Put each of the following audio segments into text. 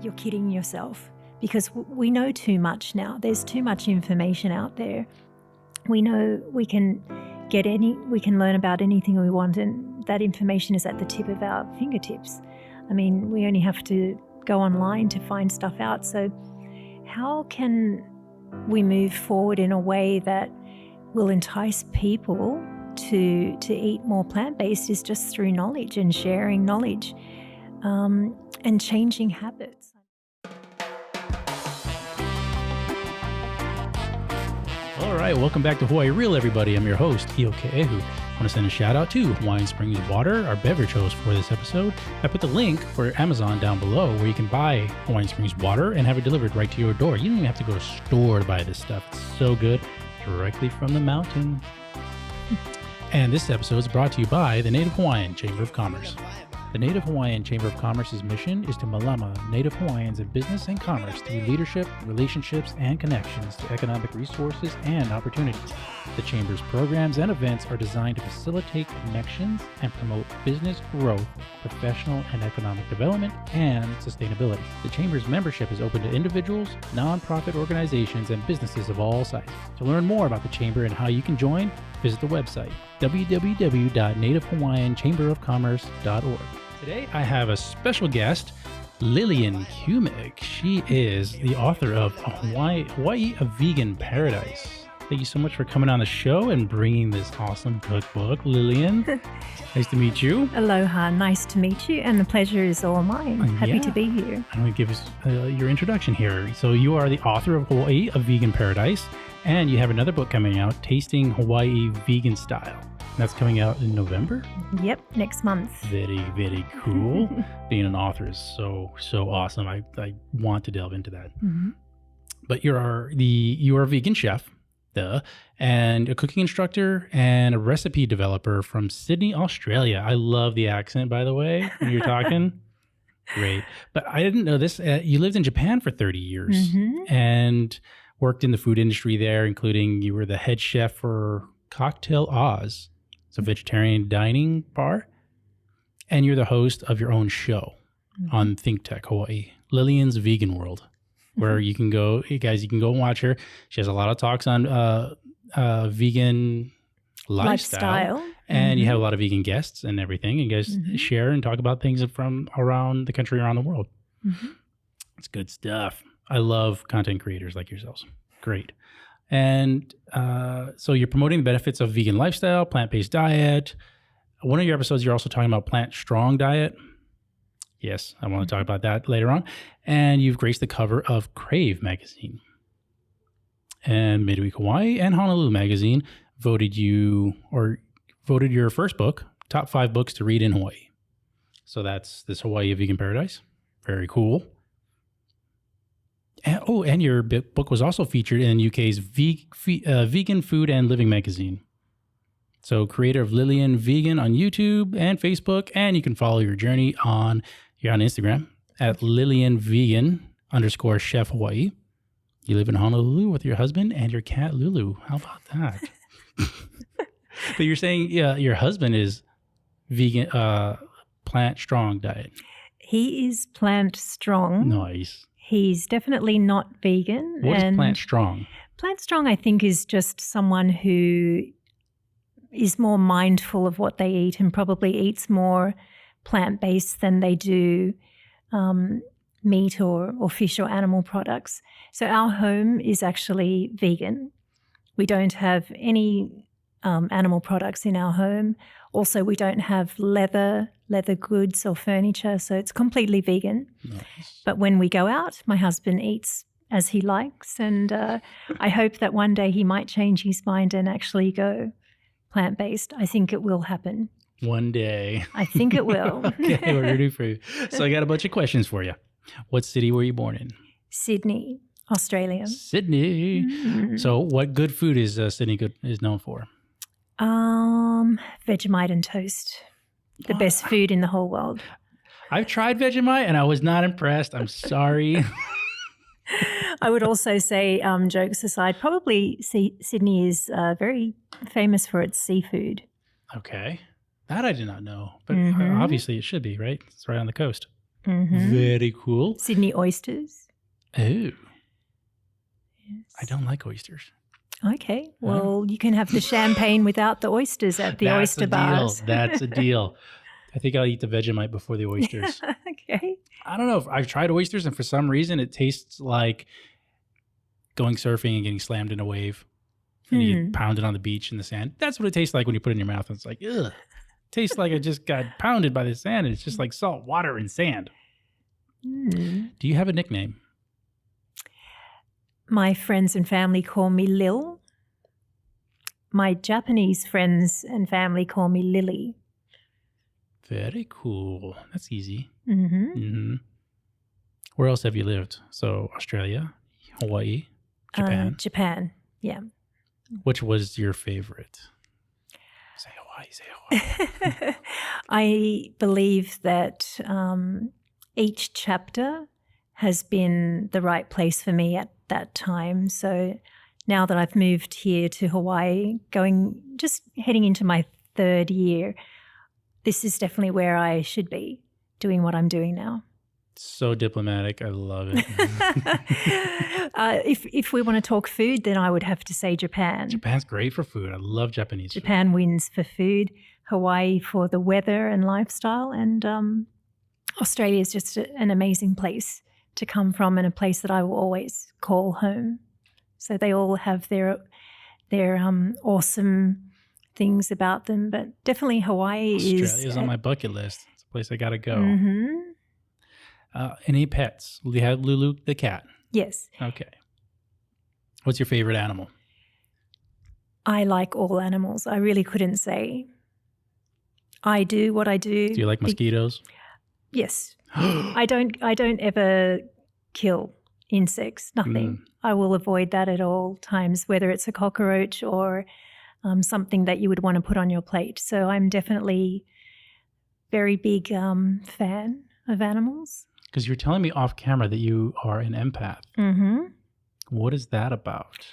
you're kidding yourself, because we know too much now. There's too much information out there. We know we can learn about anything we want, and that information is at the tip of our fingertips. I mean, we only have to go online to find stuff out. So how can we move forward in a way that will entice people to eat more plant-based is just through knowledge and sharing knowledge and changing habits. All right, welcome back to Hawaii Real, everybody. I'm your host, Ioke Ehu. I want to send a shout out to Hawaiian Springs Water, our beverage host for this episode. I put the link for Amazon down below where you can buy Hawaiian Springs Water and have it delivered right to your door. You don't even have to go to a store to buy this stuff. It's so good, directly from the mountain. And this episode is brought to you by the Native Hawaiian Chamber of Commerce. The Native Hawaiian Chamber of Commerce's mission is to malama Native Hawaiians in business and commerce through leadership, relationships, and connections to economic resources and opportunities. The Chamber's programs and events are designed to facilitate connections and promote business growth, professional and economic development, and sustainability. The Chamber's membership is open to individuals, nonprofit organizations, and businesses of all sizes. To learn more about the Chamber and how you can join, visit the website www.nativehawaiianchamberofcommerce.org. Today, I have a special guest, Lillian Cumic. She is the author of Hawaii, a Vegan Paradise. Thank you so much for coming on the show and bringing this awesome cookbook, Lillian. Nice to meet you. Aloha, nice to meet you, and the pleasure is all mine. Happy to be here. I'm going to give us your introduction here. So you are the author of Hawaii, a Vegan Paradise, and you have another book coming out, Tasting Hawaii Vegan Style. That's coming out in November? Yep, next month. Very, very cool. Being an author is so awesome. I want to delve into that. Mm-hmm. But you are a vegan chef, and a cooking instructor and a recipe developer from Sydney, Australia. I love the accent, by the way, when you're talking. Great. But I didn't know this. You lived in Japan for 30 years and worked in the food industry there, including you were the head chef for Cocktail Oz. It's a vegetarian dining bar, and you're the host of your own show on Think Tech Hawaii, Lillian's Vegan World, where you can go, hey guys, you can go and watch her. She has a lot of talks on vegan lifestyle. And you have a lot of vegan guests and everything. And you guys share and talk about things from around the country, around the world. It's good stuff. I love content creators like yourselves. Great. And so you're promoting the benefits of vegan lifestyle, plant-based diet. One of your episodes, you're also talking about plant-strong diet. Yes, I want to talk about that later on. And you've graced the cover of Crave magazine. And Midweek Hawaii and Honolulu magazine voted your first book, top 5 books to read in Hawaii. So that's this Hawaii, a Vegan Paradise. Very cool. And your book was also featured in UK's Vegan Food and Living magazine. So creator of Lillian Vegan on YouTube and Facebook, and you can follow your journey on Instagram at LillianVegan_Chef Hawaii. You live in Honolulu with your husband and your cat Lulu. How about that? But you're saying your husband is vegan, plant strong diet. He is plant strong. Nice. He's definitely not vegan. What is plant strong? Plant strong, I think, is just someone who is more mindful of what they eat and probably eats more plant-based than they do meat or fish or animal products. So our home is actually vegan. We don't have any animal products in our home. Also, we don't have leather goods or furniture, so it's completely vegan. Nice. But when we go out, my husband eats as he likes, and I hope that one day he might change his mind and actually go plant-based. I think it will happen. One day. I think it will. Okay, we're ready for you. So I got a bunch of questions for you. What city were you born in? Sydney, Australia. Sydney. Mm-hmm. So what good food is Sydney is known for? Vegemite and toast. The best food in the whole world. I've tried Vegemite and I was not impressed. I'm sorry. I would also say, jokes aside, probably Sydney is very famous for its seafood. Okay. That I did not know. But obviously it should be, right? It's right on the coast. Very cool. Sydney oysters. Oh, Yes. I don't like oysters. Okay. Well, you can have the champagne without the oysters at the oyster bars. That's a deal. I think I'll eat the Vegemite before the oysters. Okay. I don't know. I've tried oysters, and for some reason, it tastes like going surfing and getting slammed in a wave. And you get pounded on the beach in the sand. That's what it tastes like when you put it in your mouth. And it's like, ugh. Tastes like I just got pounded by the sand, and it's just like salt water and sand. Do you have a nickname? My friends and family call me Lil. My Japanese friends and family call me Lily. Very cool. That's easy. Mm-hmm. Where else have you lived? So Australia, Hawaii, Japan. Japan, yeah. Which was your favorite? Say Hawaii, say Hawaii. I believe that each chapter has been the right place for me at that time. So now that I've moved here to Hawaii, just heading into my 3rd year, this is definitely where I should be doing what I'm doing now. So diplomatic. I love it. If we want to talk food, then I would have to say Japan. Japan's great for food. I love Japanese food. Japan wins for food, Hawaii for the weather and lifestyle, and Australia is just an amazing place to come from and a place that I will always call home. So they all have their awesome things about them, but definitely Hawaii Australia's on my bucket list. It's a place I got to go. Any pets? We have Lulu the cat. Yes. Okay. What's your favorite animal? I like all animals. I really couldn't say. I do what I do. Do you like mosquitoes? Yes. I don't ever kill insects. Nothing. I will avoid that at all times, whether it's a cockroach or something that you would want to put on your plate. So I'm definitely very big fan of animals. Because you're telling me off camera that you are an empath. Mm-hmm. What is that about?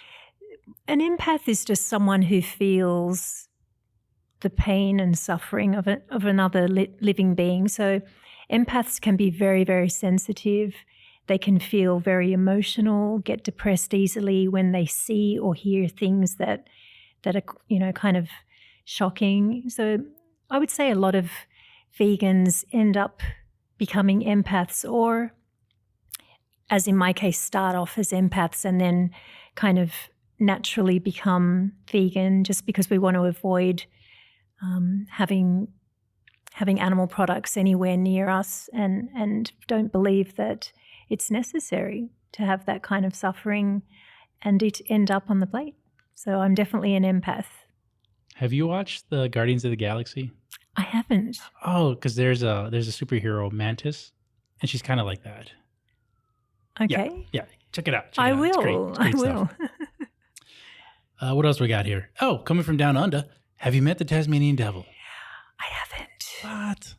An empath is just someone who feels the pain and suffering of another living being. So empaths can be very, very sensitive. They can feel very emotional, get depressed easily when they see or hear things that are, kind of shocking. So I would say a lot of vegans end up becoming empaths, or, as in my case, start off as empaths and then kind of naturally become vegan just because we want to avoid having animal products anywhere near us and don't believe that it's necessary to have that kind of suffering and it end up on the plate. So I'm definitely an empath. Have you watched the Guardians of the Galaxy? I haven't. Oh, because there's a superhero, Mantis, and she's kind of like that. Okay. Yeah. Check it out. I will. It's great. It's great stuff. What else we got here? Oh, coming from down under. Have you met the Tasmanian Devil? I haven't. What?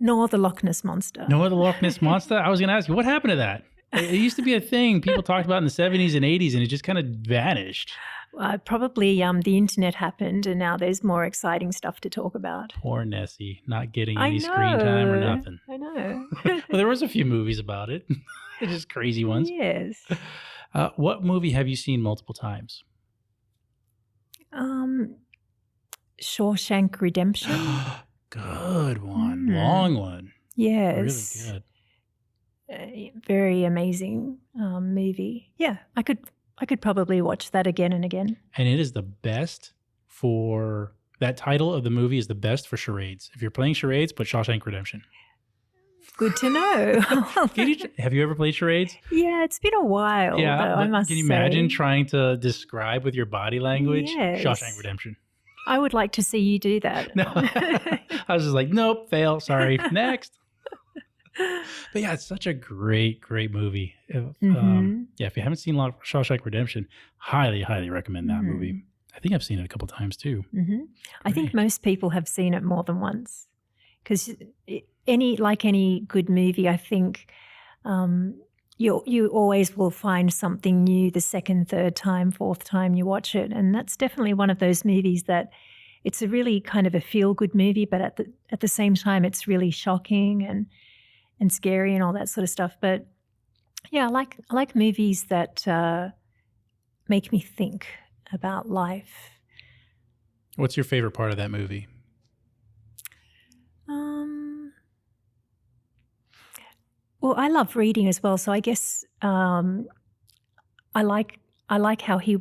Nor the Loch Ness Monster. No, the Loch Ness Monster? I was going to ask you, what happened to that? It used to be a thing people talked about in the 70s and 80s, and it just kind of vanished. Probably the internet happened, and now there's more exciting stuff to talk about. Poor Nessie, not getting any screen time or nothing. I know. Well, there was a few movies about it. Just crazy ones. Yes. What movie have you seen multiple times? Shawshank Redemption. Good one. Long one. Yes. Really good. Very amazing movie. Yeah, I could probably watch that again and again. And it is the best for that title of the movie is the best for charades. If you're playing charades, put Shawshank Redemption. Good to know. Have you ever played charades? Yeah, it's been a while. Yeah, though, I must can you say. imagine trying to describe with your body language? Yes. Shawshank Redemption. I would like to see you do that. No, I was just like, nope, fail. Sorry. Next. But yeah, it's such a great, great movie. If you haven't seen Shawshank Redemption, highly, highly recommend that movie. I think I've seen it a couple times too. I think most people have seen it more than once because any good movie, I think you always will find something new the second, third time, fourth time you watch it, and that's definitely one of those movies that it's a really kind of a feel-good movie, but at the same time, it's really shocking and and scary and all that sort of stuff. But yeah, I like movies that make me think about life. What's your favorite part of that movie? Well, I love reading as well, so I guess I like how he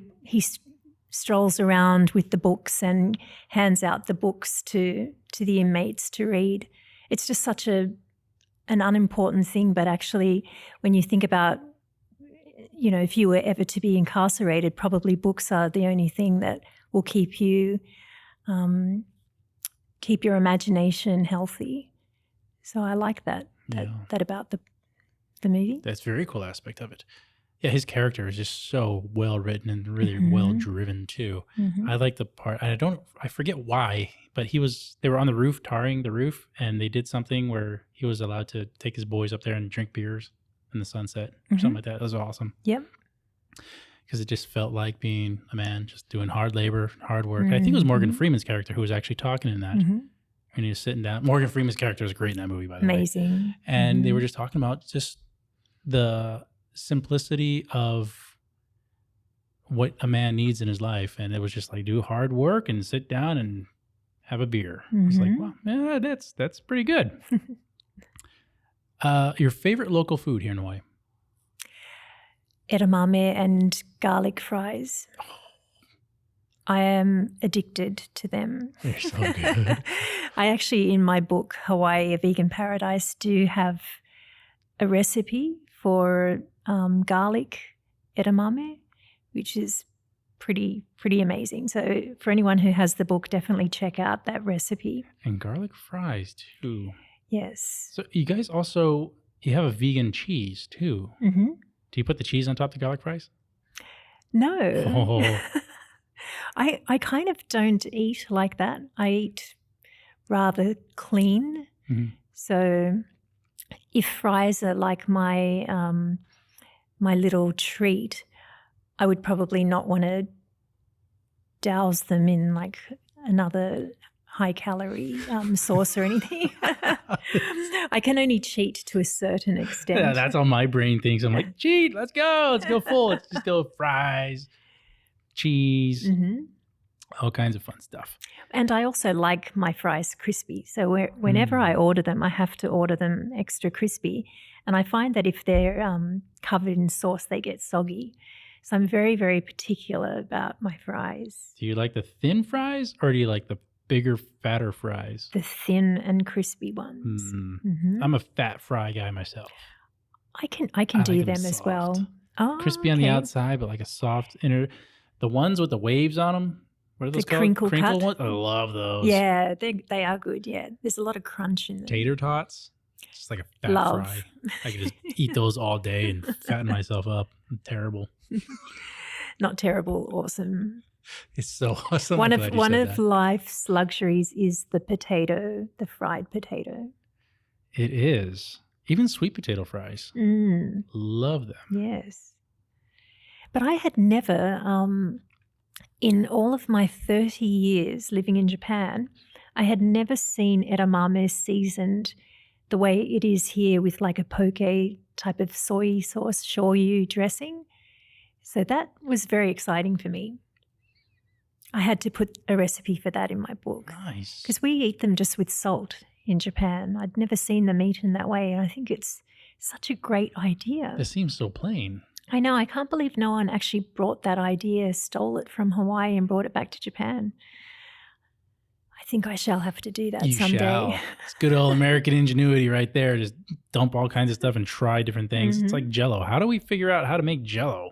strolls around with the books and hands out the books to the inmates to read. It's just such an unimportant thing, but actually, when you think about, if you were ever to be incarcerated, probably books are the only thing that will keep you keep your imagination healthy. So I like that about the movie. That's a very cool aspect of it. Yeah, his character is just so well written and really well driven too. I like the part. I forget why, but they were on the roof, tarring the roof, and they did something where he was allowed to take his boys up there and drink beers in the sunset or something like that. That was awesome. Yep. Because it just felt like being a man, just doing hard labor, hard work. I think it was Morgan Freeman's character who was actually talking in that. And he was sitting down. Morgan Freeman's character is great in that movie, by the way. Amazing. And they were just talking about just the simplicity of what a man needs in his life. And it was just like, do hard work and sit down and have a beer. It's like, well, yeah, that's pretty good. Your favorite local food here in Hawaii? Edamame and garlic fries. I am addicted to them. They're so good. I actually, in my book, Hawaii, A Vegan Paradise, do have a recipe for garlic edamame, which is pretty amazing. So for anyone who has the book, definitely check out that recipe. And garlic fries too. Yes. So you guys also, you have a vegan cheese too. Do you put the cheese on top of the garlic fries? No. Oh. I kind of don't eat like that. I eat rather clean. So if fries are like my my little treat, I would probably not want to douse them in like another high-calorie sauce or anything. I can only cheat to a certain extent. Yeah, that's all my brain thinks. I'm like, cheat, let's go full. Let's just go fries, cheese, all kinds of fun stuff. And I also like my fries crispy. So whenever I order them, I have to order them extra crispy. And I find that if they're covered in sauce, they get soggy. So I'm very, very particular about my fries. Do you like the thin fries or do you like the bigger, fatter fries? The thin and crispy ones. I'm a fat fry guy myself. I can do them as well. Oh, crispy on the outside, but like a soft inner. The ones with the waves on them. What are those called? Crinkle cut ones? I love those. Yeah, they are good. Yeah, there's a lot of crunch in them. Tater tots. Just like a fat fry. I could just eat those all day and fatten myself up. I'm terrible. Not terrible, awesome. It's so awesome. One of life's luxuries is the fried potato. It is. Even sweet potato fries. Love them. Yes. But I had never, in all of my 30 years living in Japan, I had never seen edamame seasoned the way it is here with like a poke type of soy sauce, shoyu dressing. So that was very exciting for me. I had to put a recipe for that in my book. Nice. Because we eat them just with salt in Japan. I'd never seen them eaten that way, and I think it's such a great idea. It seems so plain. I know. I can't believe no one actually brought that idea, stole it from Hawaii and brought it back to Japan. I think I shall have to do that someday. You shall. It's good old American ingenuity right there. Just dump all kinds of stuff and try different things. It's like Jell-O. How do we figure out how to make Jell-O?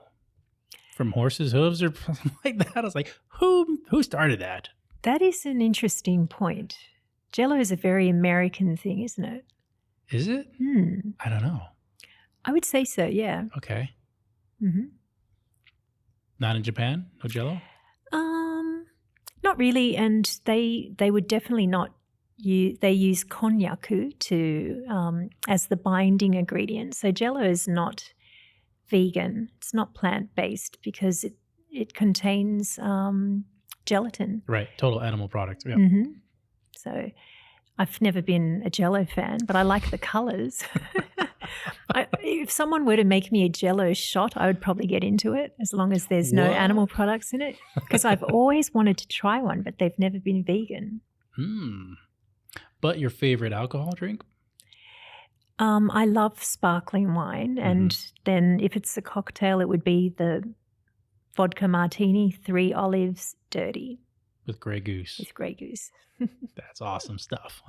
From horses' hooves or something like that? I was like, who started that? That is an interesting point. Jell-O is a very American thing, isn't it? Is it? I don't know. I would say so, yeah. Okay. Not in Japan? No Jell-O? Not really, and they would definitely not use. They use konnyaku to as the binding ingredient. So Jell-O is not vegan. It's not plant-based because it contains gelatin. Right, total animal product. Yeah. So I've never been a Jell-O fan, but I like the colours. If someone were to make me a Jell-O shot, I would probably get into it as long as there's no animal products in it, because I've always wanted to try one, but they've never been vegan. But your favorite alcohol drink? I love sparkling wine, and then if it's a cocktail, it would be the vodka martini, 3 olives, dirty. With Grey Goose. With Grey Goose. That's awesome stuff.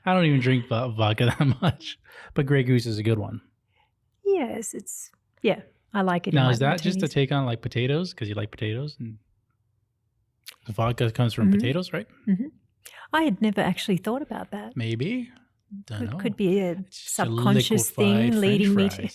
I don't even drink vodka that much, but Grey Goose is a good one. Yes, I like it. Now, is that just a take on like potatoes? Because you like potatoes, and the vodka comes from potatoes, right? I had never actually thought about that. Maybe. Could be a subconscious thing leading me to.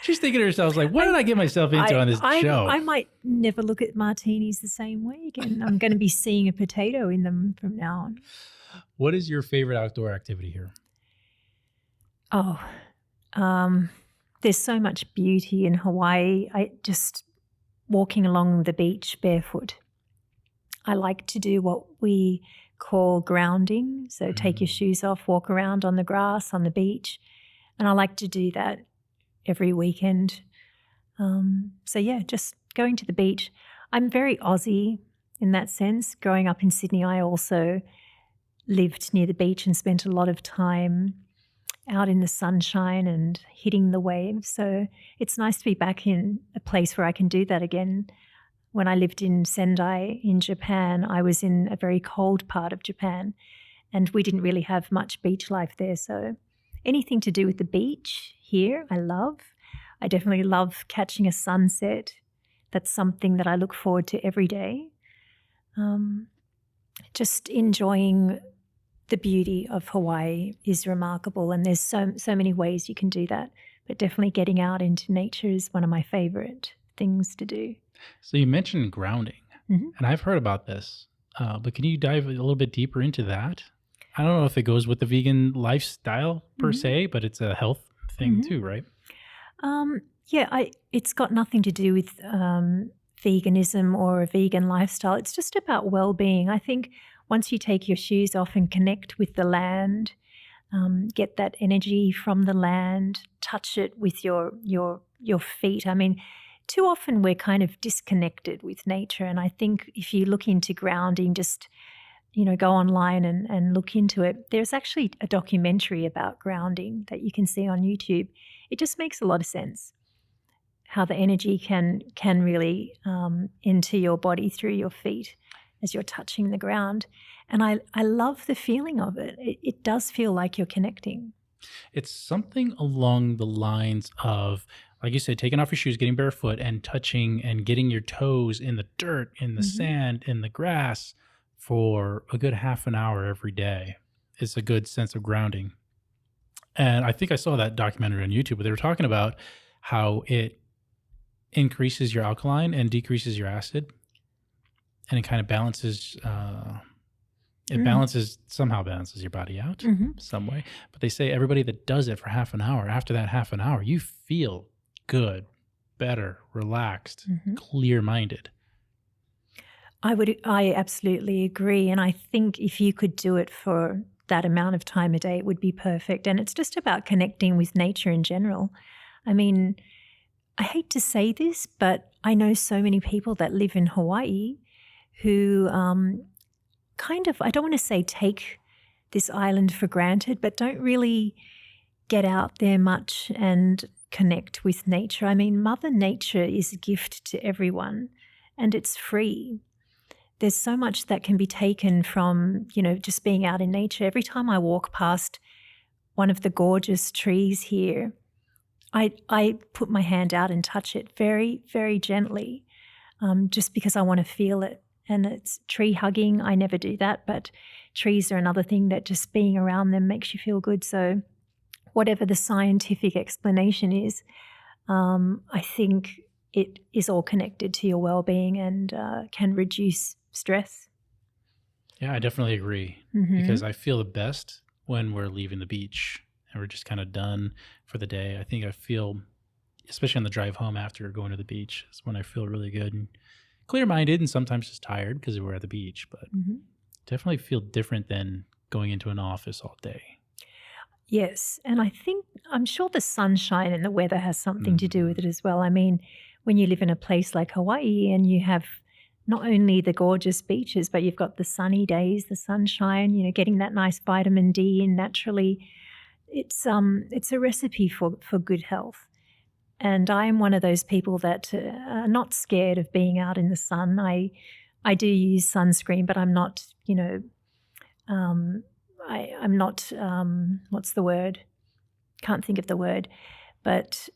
She's thinking to herself, like, what did I get myself into on this show? I might never look at martinis the same way again. I'm going to be seeing a potato in them from now on. What is your favorite outdoor activity here? Oh, there's so much beauty in Hawaii. Just walking along the beach barefoot. I like to do what we call grounding. So take your shoes off, walk around on the grass, on the beach. And I like to do that every weekend. Just going to the beach. I'm very Aussie in that sense. Growing up in Sydney, I also lived near the beach and spent a lot of time out in the sunshine and hitting the waves. So it's nice to be back in a place where I can do that again. When I lived in Sendai in Japan, I was in a very cold part of Japan, and we didn't really have much beach life there. So anything to do with the beach here, I love. I definitely love catching a sunset. That's something that I look forward to every day. Just enjoying the beauty of Hawaii is remarkable, and there's so many ways you can do that. But definitely getting out into nature is one of my favorite things to do. So you mentioned grounding, and I've heard about this, but can you dive a little bit deeper into that? I don't know if it goes with the vegan lifestyle per se, but it's a health thing too, right? It's got nothing to do with veganism or a vegan lifestyle. It's just about well-being. I think once you take your shoes off and connect with the land, get that energy from the land, touch it with your feet. I mean, too often we're kind of disconnected with nature, and I think if you look into grounding, just go online and look into it. There's actually a documentary about grounding that you can see on YouTube. It just makes a lot of sense how the energy can really enter your body through your feet as you're touching the ground. And I love the feeling of it. It does feel like you're connecting. It's something along the lines of, like you said, taking off your shoes, getting barefoot and touching and getting your toes in the dirt, in the sand, in the grass for a good half an hour every day. It's a good sense of grounding. And I think I saw that documentary on YouTube, but they were talking about how it increases your alkaline and decreases your acid. And it kind of balances, somehow balances your body out some way. But they say everybody that does it for half an hour, after that half an hour, you feel good, better, relaxed, clear-minded. I absolutely agree. And I think if you could do it for that amount of time a day, it would be perfect. And it's just about connecting with nature in general. I mean, I hate to say this, but I know so many people that live in Hawaii who I don't want to say take this island for granted, but don't really get out there much and connect with nature. I mean, Mother Nature is a gift to everyone, and it's free. There's so much that can be taken from, just being out in nature. Every time I walk past one of the gorgeous trees here, I put my hand out and touch it very, very gently, just because I want to feel it. And it's tree hugging. I never do that, but trees are another thing that just being around them makes you feel good. So whatever the scientific explanation is, I think it is all connected to your well-being and can reduce stress. Yeah, I definitely agree, because I feel the best when we're leaving the beach and we're just kind of done for the day. I think I feel, especially on the drive home after going to the beach, is when I feel really good and clear-minded and sometimes just tired because we're at the beach, but definitely feel different than going into an office all day. Yes, and I'm sure the sunshine and the weather has something to do with it as well. I mean, when you live in a place like Hawaii and you have not only the gorgeous beaches, but you've got the sunny days, the sunshine, getting that nice vitamin D in naturally, it's a recipe for good health. And I am one of those people that are not scared of being out in the sun. I do use sunscreen, but I'm not, I'm not, what's the word? Can't think of the word. But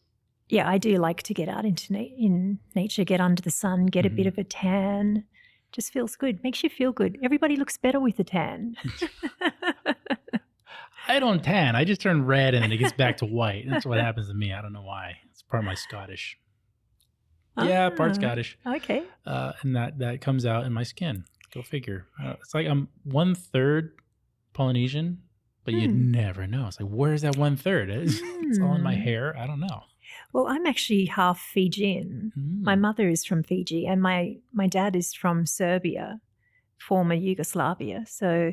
yeah, I do like to get out into in nature, get under the sun, get a bit of a tan. Just feels good. Makes you feel good. Everybody looks better with a tan. I don't tan. I just turn red and then it gets back to white. That's what happens to me. I don't know why. It's part of my Scottish. Yeah, part Scottish. Okay. And that comes out in my skin. Go figure. It's like I'm 1/3 Polynesian, but you'd never know. It's like, where's that 1/3? It's all in my hair. I don't know. Well, I'm actually half Fijian. My mother is from Fiji and my dad is from Serbia, former Yugoslavia. So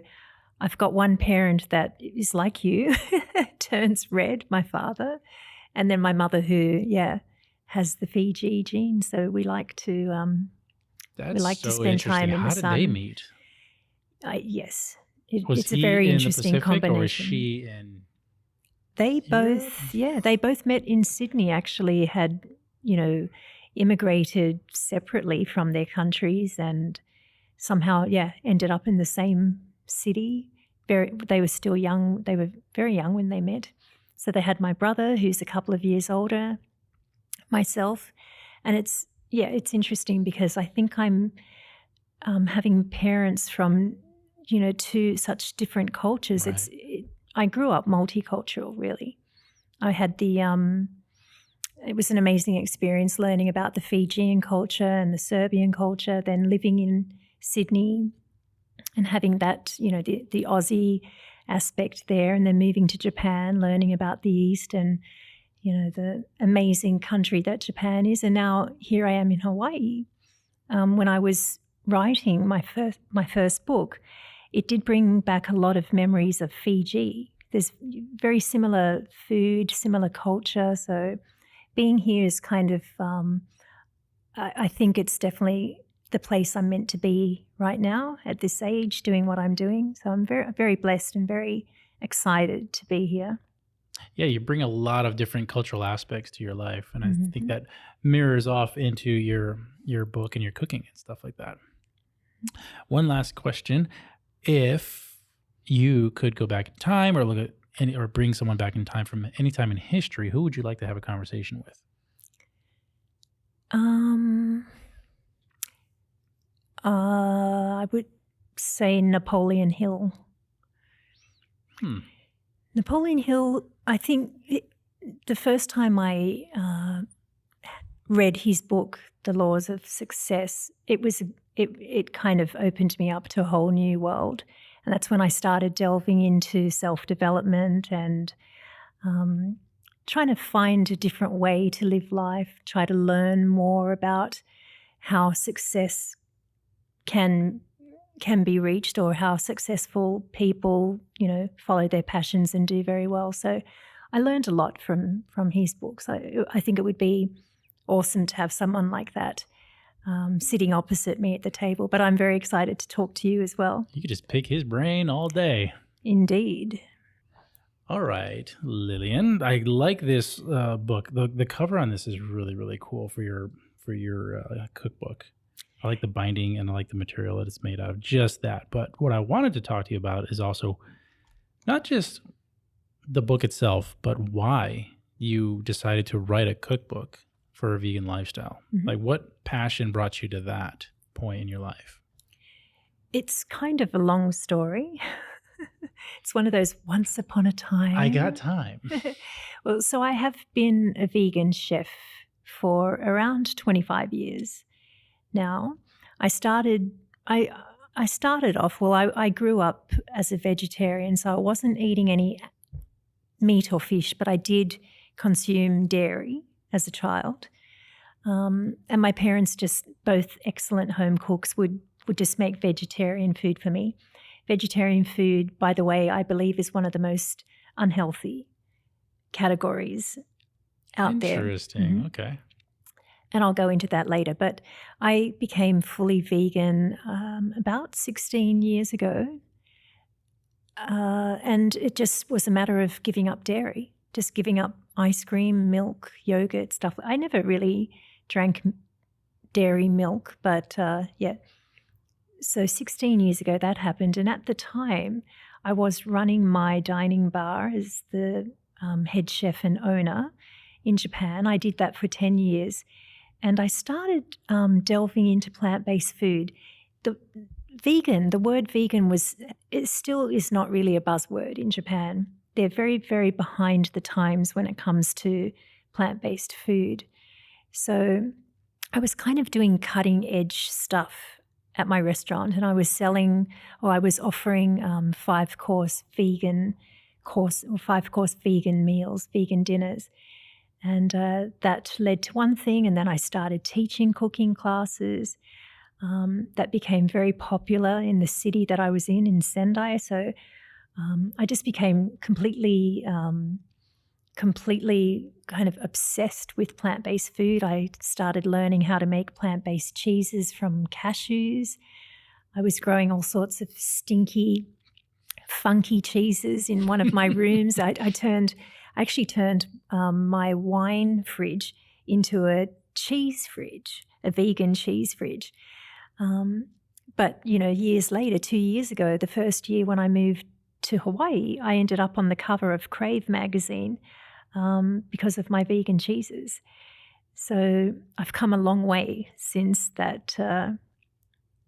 I've got one parent that is like you, turns red, my father, and then my mother who, has the Fiji gene. So we like to to spend time in the sun. How did they meet? Yes, it's a very interesting combination. Or was she in? They both met in Sydney. Actually, had immigrated separately from their countries and somehow ended up in the same city. They were still young. They were very young when they met. So they had my brother, who's a couple of years older, myself, and it's interesting because I think I'm having parents from two such different cultures. Right. I grew up multicultural. Really, I had it was an amazing experience learning about the Fijian culture and the Serbian culture. Then living in Sydney and having that, the Aussie aspect there, and then moving to Japan, learning about the East and, the amazing country that Japan is. And now here I am in Hawaii. When I was writing my first book, it did bring back a lot of memories of Fiji. There's very similar food, similar culture. So being here is kind of, I think it's definitely the place I'm meant to be right now at this age, doing what I'm doing. So I'm very, very blessed and very excited to be here. Yeah, you bring a lot of different cultural aspects to your life, and I think that mirrors off into your book and your cooking and stuff like that. One last question: if you could go back in time, or look at or bring someone back in time from any time in history, who would you like to have a conversation with? I would say Napoleon Hill. Napoleon Hill, I think the first time I read his book, The Laws of Success, it kind of opened me up to a whole new world. And that's when I started delving into self-development and trying to find a different way to live life, try to learn more about how success can be reached, or how successful people, follow their passions and do very well. So I learned a lot from his books. I think it would be awesome to have someone like that sitting opposite me at the table. But I'm very excited to talk to you as well. You could just pick his brain all day. Indeed. All right, Lillian, I like this book. The cover on this is really, really cool for your cookbook. I like the binding and I like the material that it's made out of, just that. But what I wanted to talk to you about is also not just the book itself, but why you decided to write a cookbook for a vegan lifestyle. Like, what passion brought you to that point in your life? It's kind of a long story. It's one of those once upon a time. I got time. Well, so I have been a vegan chef for around 25 years. Now, I started off, I grew up as a vegetarian, so I wasn't eating any meat or fish, but I did consume dairy as a child. And my parents, just both excellent home cooks, would just make vegetarian food for me. Vegetarian food, by the way, I believe is one of the most unhealthy categories out there. Interesting. Okay. And I'll go into that later. But I became fully vegan about 16 years ago. And it just was a matter of giving up dairy, just giving up ice cream, milk, yogurt, stuff. I never really drank dairy milk, but yeah. So 16 years ago that happened. And at the time, I was running my dining bar as the head chef and owner in Japan. I did that for 10 years. And I started delving into plant-based food. The word vegan it still is not really a buzzword in Japan. They're very, very behind the times when it comes to plant-based food. So I was kind of doing cutting-edge stuff at my restaurant, and I was offering 5-course vegan meals, vegan dinners. And that led to one thing, and then I started teaching cooking classes. That became very popular in the city that I was in Sendai. So I just became completely kind of obsessed with plant-based food. I started learning how to make plant-based cheeses from cashews. I was growing all sorts of stinky, funky cheeses in one of my rooms. I actually turned my wine fridge into a cheese fridge, a vegan cheese fridge. But, years later, 2 years ago, the first year when I moved to Hawaii, I ended up on the cover of Crave magazine because of my vegan cheeses. So I've come a long way since that,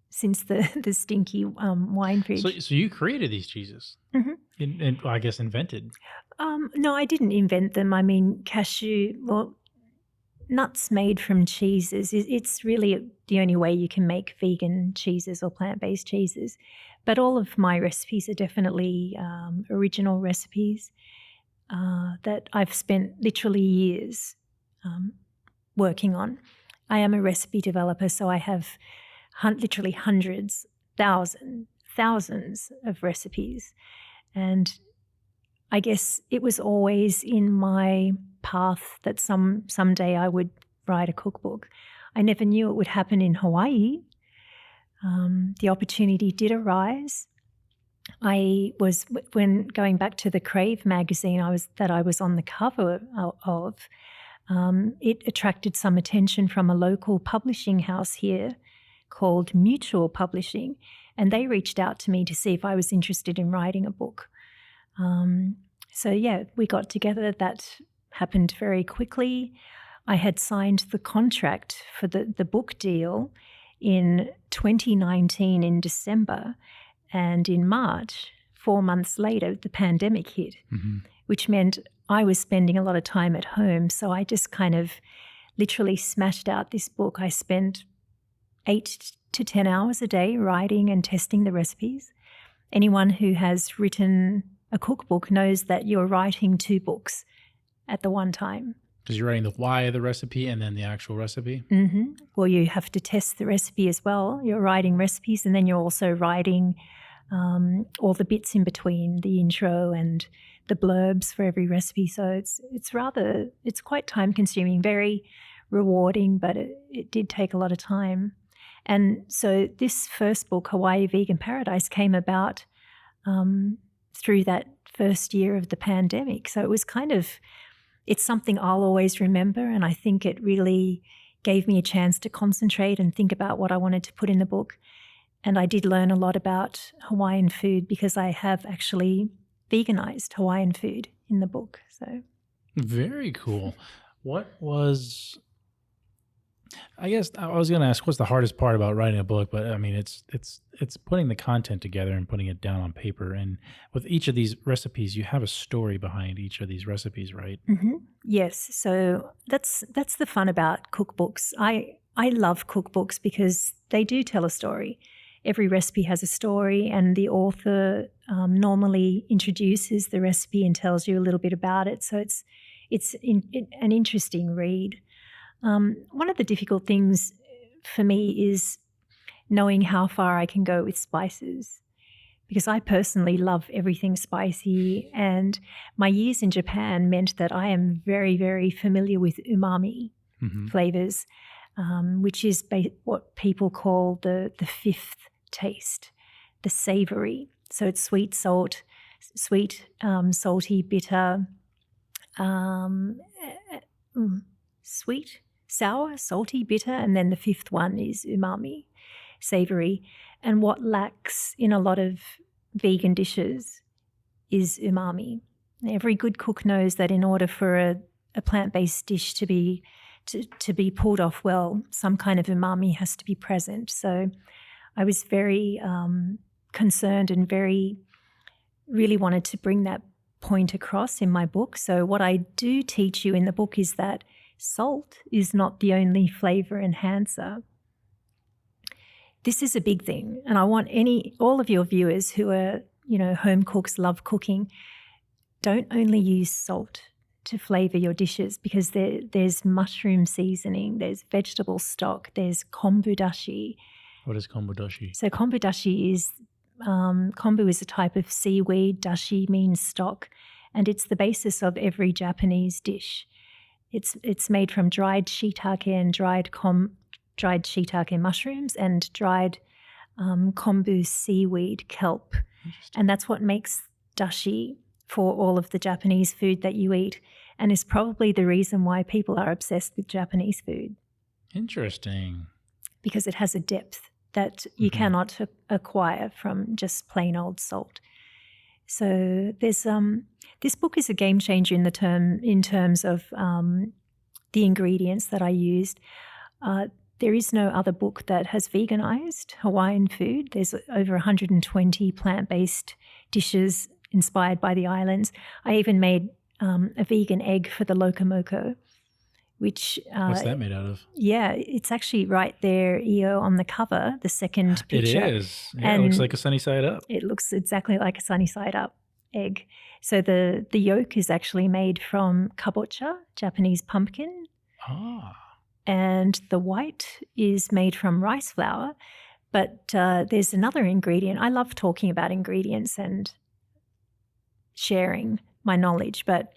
since the stinky wine fridge. So you created these cheeses, and I guess invented. No, I didn't invent them. I mean, nuts made from cheeses, it's really the only way you can make vegan cheeses or plant-based cheeses. But all of my recipes are definitely original recipes that I've spent literally years working on. I am a recipe developer, so I have literally hundreds, thousands of recipes. And I guess it was always in my path that someday I would write a cookbook. I never knew it would happen in Hawaii. The opportunity did arise. When going back to the Crave magazine that I was on the cover of, it attracted some attention from a local publishing house here called Mutual Publishing, and they reached out to me to see if I was interested in writing a book. So yeah, we got together. That happened very quickly. I had signed the contract for the book deal in 2019 in December, and in March, 4 months later, the pandemic hit, which meant I was spending a lot of time at home. So I just kind of literally smashed out this book. I spent 8 to 10 hours a day writing and testing the recipes. Anyone who has written a cookbook knows that you're writing 2 books at the one time. Because you're writing the why of the recipe and then the actual recipe? Well, you have to test the recipe as well. You're writing recipes, and then you're also writing all the bits in between, the intro and the blurbs for every recipe. So it's quite time consuming, very rewarding, but it did take a lot of time. And so this first book, Hawaii Vegan Paradise, came about through that first year of the pandemic. So it was it's something I'll always remember, and I think it really gave me a chance to concentrate and think about what I wanted to put in the book. And I did learn a lot about Hawaiian food because I have actually veganized Hawaiian food in the book. So very cool. I guess I was going to ask, what's the hardest part about writing a book? But I mean, it's putting the content together and putting it down on paper. And with each of these recipes, you have a story behind each of these recipes, right? Yes. So that's the fun about cookbooks. I love cookbooks because they do tell a story. Every recipe has a story, and the author normally introduces the recipe and tells you a little bit about it. So it's an interesting read. One of the difficult things for me is knowing how far I can go with spices, because I personally love everything spicy, and my years in Japan meant that I am very, very familiar with umami flavors, which is what people call the fifth taste, the savory. So it's sweet, salty, bitter, sweet, sour, salty, bitter, and then the fifth one is umami, savory. And what lacks in a lot of vegan dishes is umami. Every good cook knows that in order for a plant-based dish to be pulled off well, some kind of umami has to be present. So I was very concerned and really wanted to bring that point across in my book. So what I do teach you in the book is that salt is not the only flavor enhancer. This is a big thing, and I want all of your viewers who are, home cooks, love cooking, don't only use salt to flavor your dishes, because there's mushroom seasoning, there's vegetable stock, there's kombu dashi. What is kombu dashi? So kombu dashi is kombu is a type of seaweed. Dashi means stock, and it's the basis of every Japanese dish. It's made from dried shiitake and dried shiitake mushrooms and dried kombu seaweed kelp, and that's what makes dashi for all of the Japanese food that you eat, and is probably the reason why people are obsessed with Japanese food. Interesting. Because it has a depth that you cannot acquire from just plain old salt. So there's this book is a game changer in terms of the ingredients that I used. There is no other book that has veganized Hawaiian food. There's over 120 plant-based dishes inspired by the islands. I even made a vegan egg for the lokomoko, which... What's that made out of? Yeah, it's actually right there, Io, on the cover, the second picture. It is. Yeah, it looks like a sunny side up. It looks exactly like a sunny side up egg. So the yolk is actually made from kabocha, Japanese pumpkin. Ah. And the white is made from rice flour. But there's another ingredient. I love talking about ingredients and sharing my knowledge, but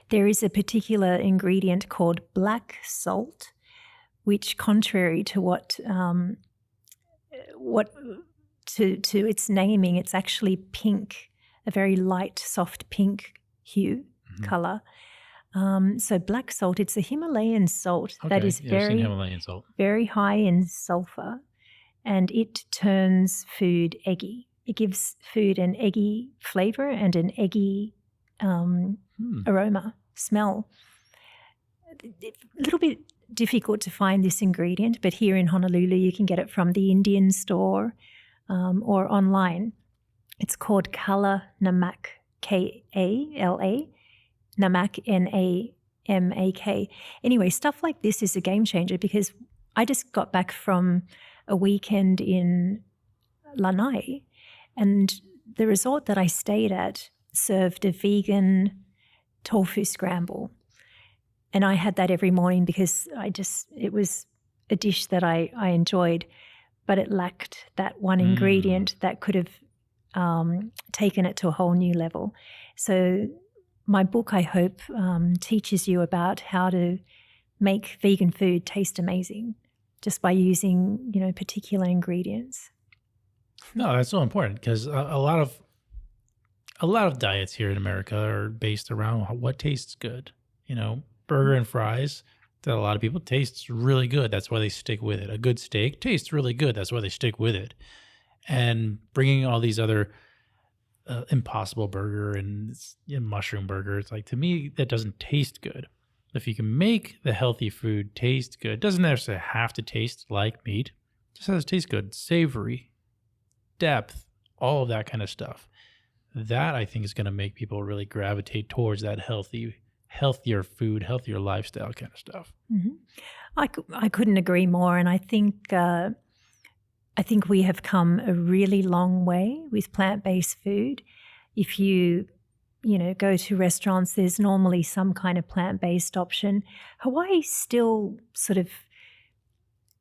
there is a particular ingredient called black salt, which, contrary to what to its naming, it's actually pink, a very light, soft pink hue color. So black salt, it's a Himalayan salt that is very high in sulfur, and it turns food eggy. It gives food an eggy flavor and an eggy aroma, smell. A little bit difficult to find this ingredient, but here in Honolulu you can get it from the Indian store or online. It's called Kala Namak, K-A-L-A, Namak, N-A-M-A-K. Anyway, stuff like this is a game changer, because I just got back from a weekend in Lanai, and the resort that I stayed at served a vegan tofu scramble. And I had that every morning because it was a dish that I enjoyed, but it lacked that one ingredient that could have taken it to a whole new level. So my book, I hope, teaches you about how to make vegan food taste amazing just by using, particular ingredients. No, that's so important, because a lot of diets here in America are based around what tastes good. Burger and fries, that a lot of people tastes really good. That's why they stick with it. A good steak tastes really good. That's why they stick with it. And bringing all these other Impossible Burger and mushroom burger, it's like, to me, that doesn't taste good. If you can make the healthy food taste good, it doesn't necessarily have to taste like meat. It just has to taste good, savory, depth, all of that kind of stuff. That, I think, is going to make people really gravitate towards that healthier food, healthier lifestyle kind of stuff. Mm-hmm. I couldn't agree more, and I think we have come a really long way with plant-based food. If you go to restaurants, there's normally some kind of plant-based option. Hawaii's still sort of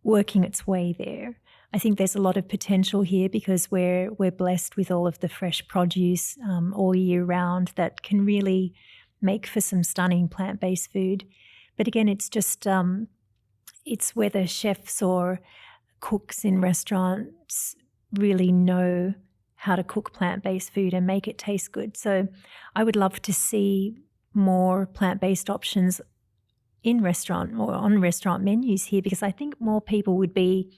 working its way there. I think there's a lot of potential here because we're blessed with all of the fresh produce all year round that can really make for some stunning plant-based food. But again, it's just it's whether chefs or cooks in restaurants really know how to cook plant-based food and make it taste good. So I would love to see more plant-based options in restaurant or on restaurant menus here, because I think people would be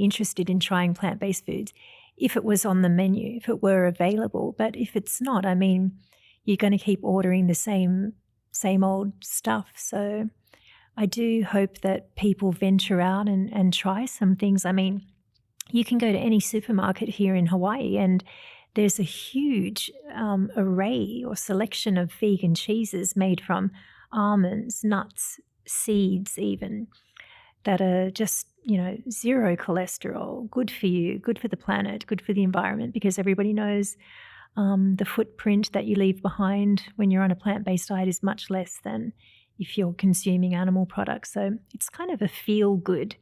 interested in trying plant-based foods if it was on the menu, if it were available. But if it's not, I mean, you're going to keep ordering the same old stuff. So I do hope that people venture out and try some things. I mean, you can go to any supermarket here in Hawaii and there's a huge array or selection of vegan cheeses made from almonds, nuts, seeds even, that are just, zero cholesterol, good for you, good for the planet, good for the environment, because everybody knows the footprint that you leave behind when you're on a plant-based diet is much less than if you're consuming animal products. So it's kind of a feel-good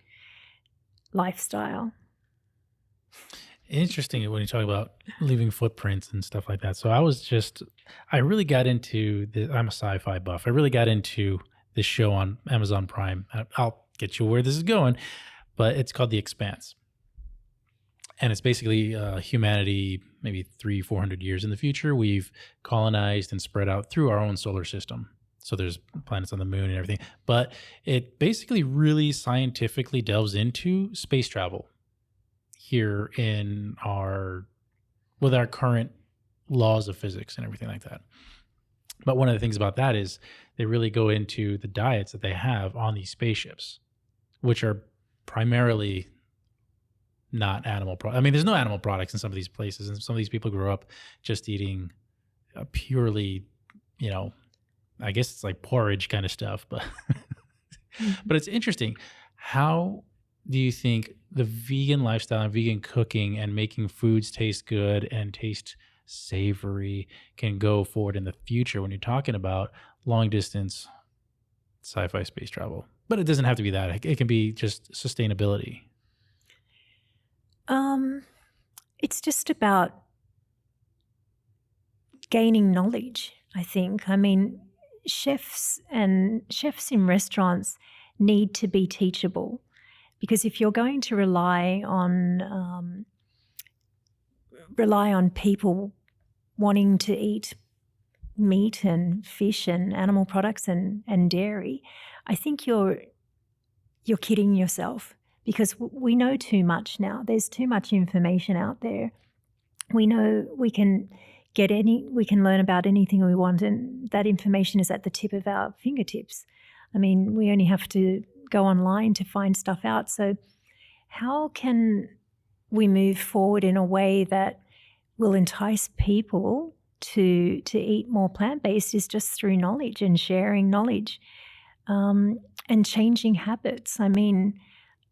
lifestyle. Interesting when you talk about leaving footprints and stuff like that. So I really got into I'm a sci-fi buff. I really got into this show on Amazon Prime. I'll get you where this is going, but it's called The Expanse. And it's basically humanity, maybe 300-400 years in the future. We've colonized and spread out through our own solar system. So there's planets on the moon and everything. But it basically really scientifically delves into space travel here with our current laws of physics and everything like that. But one of the things about that is they really go into the diets that they have on these spaceships, which are primarily not animal products. I mean, there's no animal products in some of these places, and some of these people grow up just eating purely, I guess it's like porridge kind of stuff. But but it's interesting. How do you think the vegan lifestyle and vegan cooking and making foods taste good and taste savory can go forward in the future when you're talking about long distance sci-fi space travel? But it doesn't have to be that. It can be just sustainability. It's just about gaining knowledge, I think. I mean, chefs in restaurants need to be teachable, because if you're going to rely on people wanting to eat meat and fish and animal products and dairy, I think you're kidding yourself, because we know too much now. There's too much information out there. We know we can learn about anything we want, and that information is at the tip of our fingertips. I mean, we only have to go online to find stuff out. So how can we move forward in a way that will entice people to eat more plant-based is just through knowledge and sharing knowledge, and changing habits. I mean,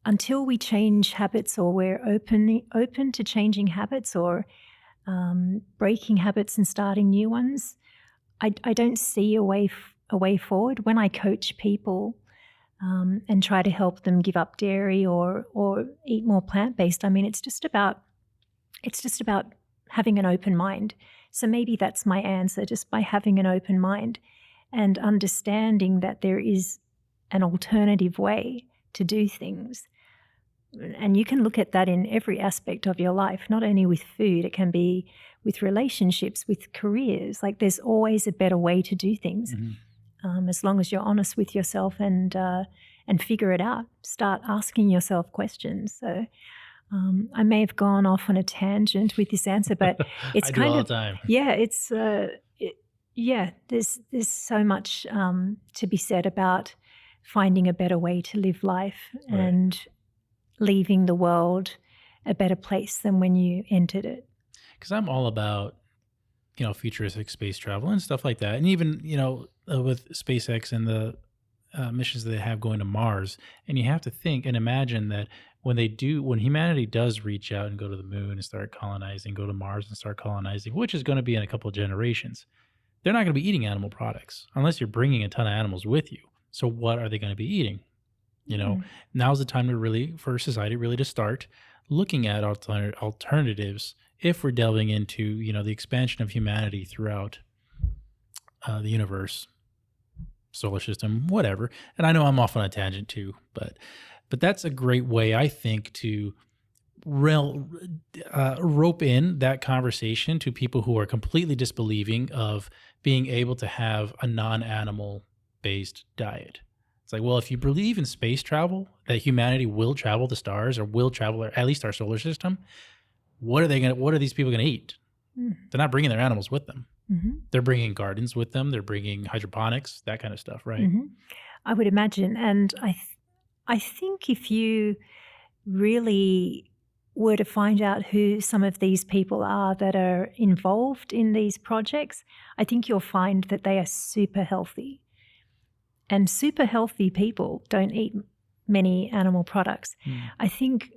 until we change habits, or we're open to changing habits, or breaking habits and starting new ones, I don't see a way forward. When I coach people and try to help them give up dairy or eat more plant-based, I mean, it's just about having an open mind. So maybe that's my answer, just by having an open mind and understanding that there is an alternative way to do things. And you can look at that in every aspect of your life, not only with food. It can be with relationships, with careers. Like, there's always a better way to do things, as long as you're honest with yourself and figure it out. Start asking yourself questions. So I may have gone off on a tangent with this answer, but it's I kind do all of the time. Yeah. It's there's so much to be said about finding a better way to live life, Right. and leaving the world a better place than when you entered it. Because I'm all about, futuristic space travel and stuff like that. And even, with SpaceX and missions that they have going to Mars. And you have to think and imagine that when humanity does reach out and go to the moon and start colonizing, go to Mars and start colonizing, which is going to be in a couple of generations, they're not going to be eating animal products unless you're bringing a ton of animals with you. So what are they going to be eating? Now's the time for society really to start looking at alternatives if we're delving into, the expansion of humanity throughout the universe, solar system, whatever. And I know I'm off on a tangent too, but that's a great way, I think, to rope in that conversation to people who are completely disbelieving of being able to have a non-animal based diet. It's like, well, if you believe in space travel, that humanity will travel the stars or will travel at least our solar system, what are these people going to eat? They're not bringing their animals with them. They're bringing gardens with them. They're bringing hydroponics, that kind of stuff, right? I would imagine. And I think if you really were to find out who some of these people are that are involved in these projects, I think you'll find that they are super healthy. And super healthy people don't eat many animal products. I think,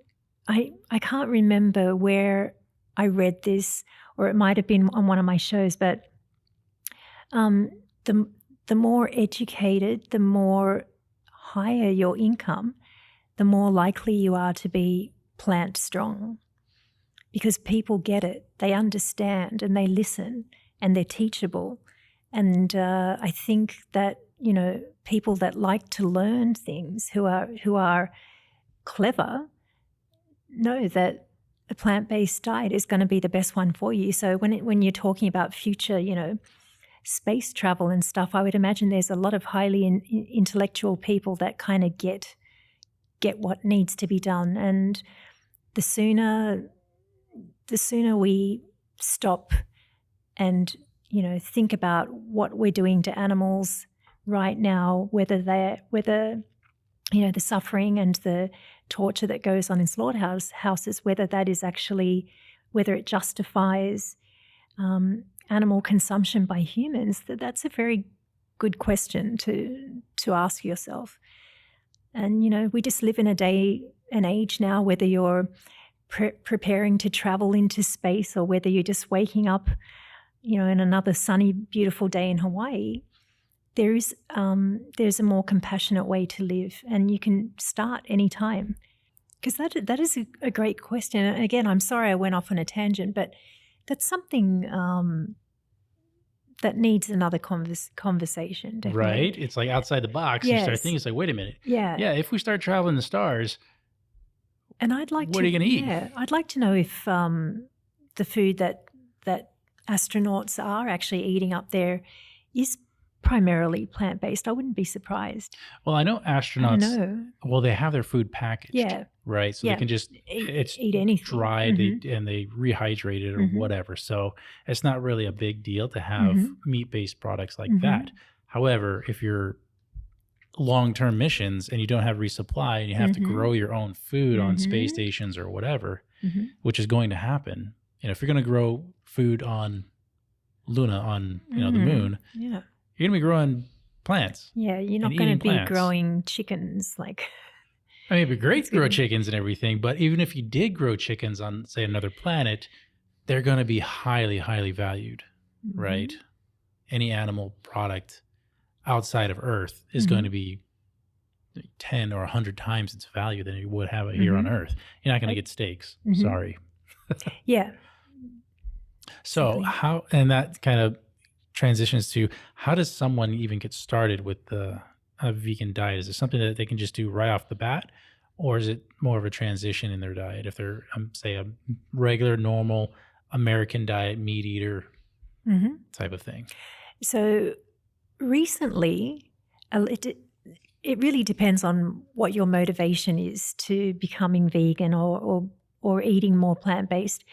I can't remember where I read this, or it might have been on one of my shows, but the more educated, the more higher your income, the more likely you are to be plant strong, because people get it, they understand, and they listen, and they're teachable. And I think that, people that like to learn things, who are clever, know that a plant-based diet is going to be the best one for you. So when you're talking about future, space travel and stuff, I would imagine there's a lot of highly intellectual people that kind of get what needs to be done. And the sooner we stop and think about what we're doing to animals right now, whether the suffering and the torture that goes on in slaughterhouses, whether it justifies animal consumption by humans, that's a very good question to ask yourself. And we just live in a day and age now, whether you're preparing to travel into space or whether you're just waking up in another sunny, beautiful day in Hawaii, there's a more compassionate way to live, and you can start anytime. Because that is a great question. And again, I'm sorry I went off on a tangent, but that's something that needs another conversation. Definitely. Right? It's like outside the box. Yes. You start thinking, it's like, wait a minute. Yeah. If we start traveling the stars, and what are you going to eat? Yeah, I'd like to know if the food that astronauts are actually eating up there is primarily plant-based. I wouldn't be surprised. Well, I know astronauts, well, they have their food packaged. Yeah. Right? So they can just eat anything. Dried and they rehydrate it or whatever. So it's not really a big deal to have meat-based products like that. However, if you're long-term missions and you don't have resupply and you have to grow your own food on space stations or whatever, which is going to happen. If you're going to grow food on Luna, on the moon, you're going to be growing plants. Yeah, you're not going to be growing chickens like. I mean, it'd be great to grow chickens and everything, but even if you did grow chickens on, say, another planet, they're going to be highly, highly valued, right? Any animal product outside of Earth is going to be 10 or 100 times its value than you would have it here on Earth. You're not going to get steaks. Sorry. Yeah. So and that kind of transitions to, how does someone even get started with a vegan diet? Is it something that they can just do right off the bat, or is it more of a transition in their diet? If they're, say, a regular, normal American diet, meat eater type of thing. So recently, it really depends on what your motivation is to becoming vegan or eating more plant-based.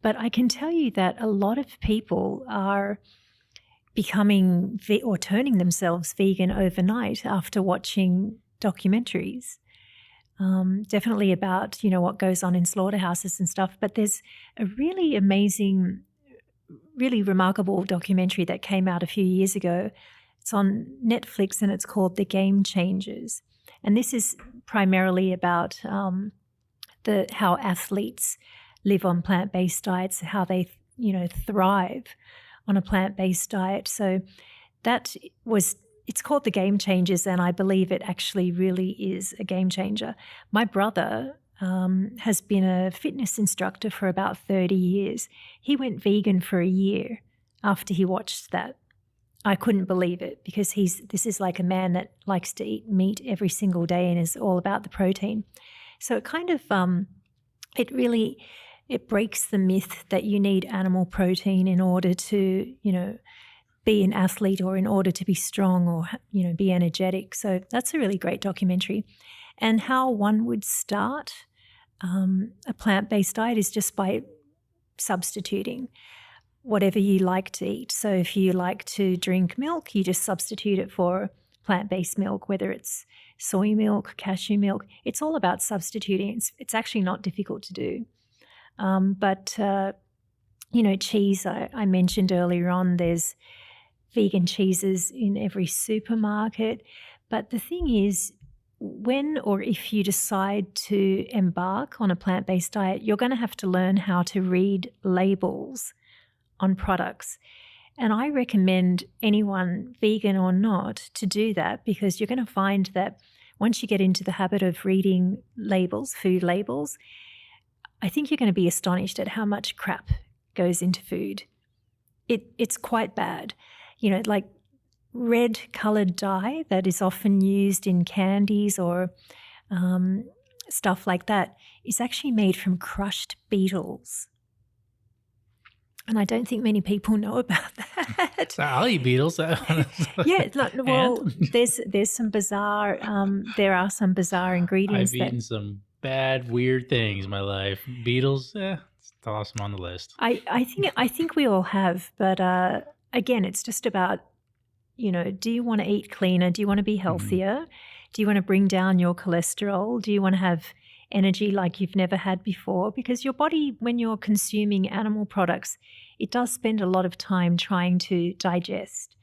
But I can tell you that a lot of people are becoming or turning themselves vegan overnight after watching documentaries. Definitely about, what goes on in slaughterhouses and stuff. But there's a really amazing, really remarkable documentary that came out a few years ago. It's on Netflix and it's called The Game Changers. And this is primarily about how athletes live on plant-based diets, how they, thrive on a plant-based diet. So it's called The Game Changers, and I believe it actually really is a game changer. My brother has been a fitness instructor for about 30 years. He went vegan for a year after he watched that. I couldn't believe it because this is like a man that likes to eat meat every single day and is all about the protein. So it kind of, it breaks the myth that you need animal protein in order to, be an athlete or in order to be strong or, be energetic. So that's a really great documentary. And how one would start a plant-based diet is just by substituting whatever you like to eat. So if you like to drink milk, you just substitute it for plant-based milk, whether it's soy milk, cashew milk. It's all about substituting. It's actually not difficult to do. But cheese, I mentioned earlier on, there's vegan cheeses in every supermarket. But the thing is, when or if you decide to embark on a plant-based diet, you're going to have to learn how to read labels on products. And I recommend anyone, vegan or not, to do that, because you're going to find that once you get into the habit of reading labels, food labels, I think you're going to be astonished at how much crap goes into food. It's quite bad. Like red colored dye that is often used in candies or stuff like that is actually made from crushed beetles. And I don't think many people know about that. I'll eat beetles. Yeah, there's some bizarre. There are some bizarre ingredients. I've eaten some bad, weird things in my life. Beetles, toss them on the list. I think we all have, but again, it's just about, do you want to eat cleaner? Do you want to be healthier? Mm-hmm. Do you want to bring down your cholesterol? Do you want to have energy like you've never had before? Because your body, when you're consuming animal products, it does spend a lot of time trying to digest.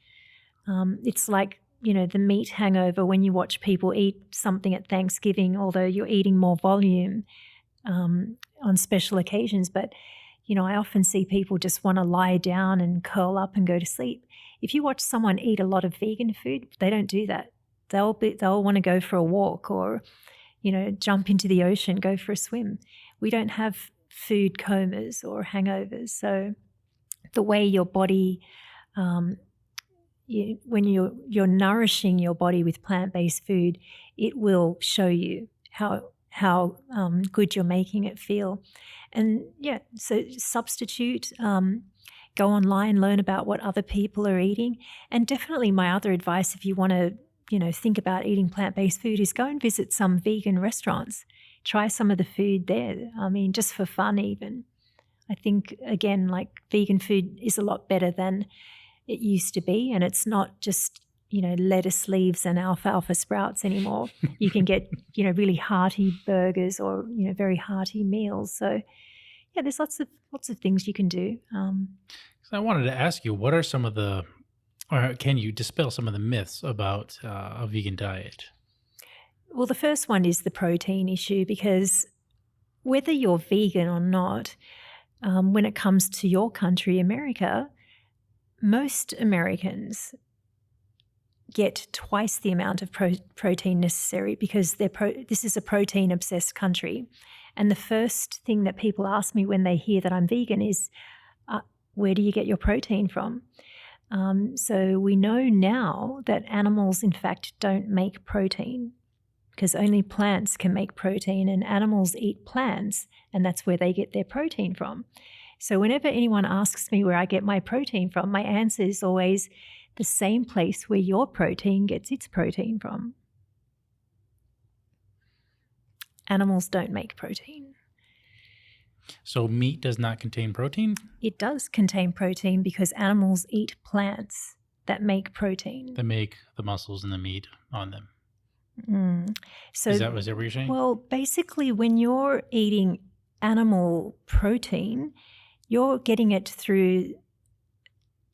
It's like, the meat hangover when you watch people eat something at Thanksgiving, although you're eating more volume on special occasions. But, I often see people just want to lie down and curl up and go to sleep. If you watch someone eat a lot of vegan food, they don't do that. They'll want to go for a walk or jump into the ocean, go for a swim. We don't have food comas or hangovers. So the way your body, when you're nourishing your body with plant-based food, it will show you how good you're making it feel. And so substitute, go online, learn about what other people are eating. And definitely my other advice, if you want to think about eating plant-based food, is go and visit some vegan restaurants. Try some of the food there. I mean, just for fun even. I think, again, like vegan food is a lot better than it used to be. And it's not just, lettuce leaves and alfalfa sprouts anymore. You can get, really hearty burgers or, very hearty meals. So, there's lots of things you can do. So I wanted to ask you, what are some of the, or can you dispel some of the myths about a vegan diet? Well, the first one is the protein issue, because whether you're vegan or not, when it comes to your country, America, most Americans get twice the amount of protein necessary because this is a protein-obsessed country. And the first thing that people ask me when they hear that I'm vegan is, where do you get your protein from? So we know now that animals, in fact, don't make protein because only plants can make protein, and animals eat plants, and that's where they get their protein from. So whenever anyone asks me where I get my protein from, my answer is always the same place where your protein gets its protein from. Animals don't make protein. So meat does not contain protein? It does contain protein because animals eat plants that make protein. That make the muscles and the meat on them. So is that what you're saying? Well, basically, when you're eating animal protein, you're getting it through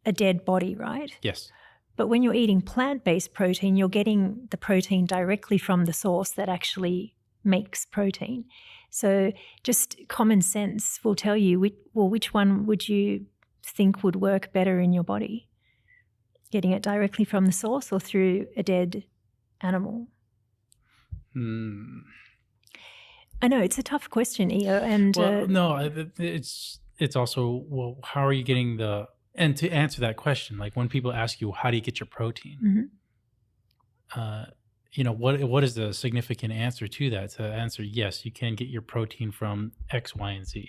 a dead body, right? Yes. But when you're eating plant-based protein, you're getting the protein directly from the source that actually makes protein. So just common sense will tell you, which one would you think would work better in your body? Getting it directly from the source or through a dead animal? I know it's a tough question, Io. And it's also, well, how are you getting and to answer that question, like when people ask you, how do you get your protein? What is the significant answer to that? To answer, yes, you can get your protein from X, Y, and Z.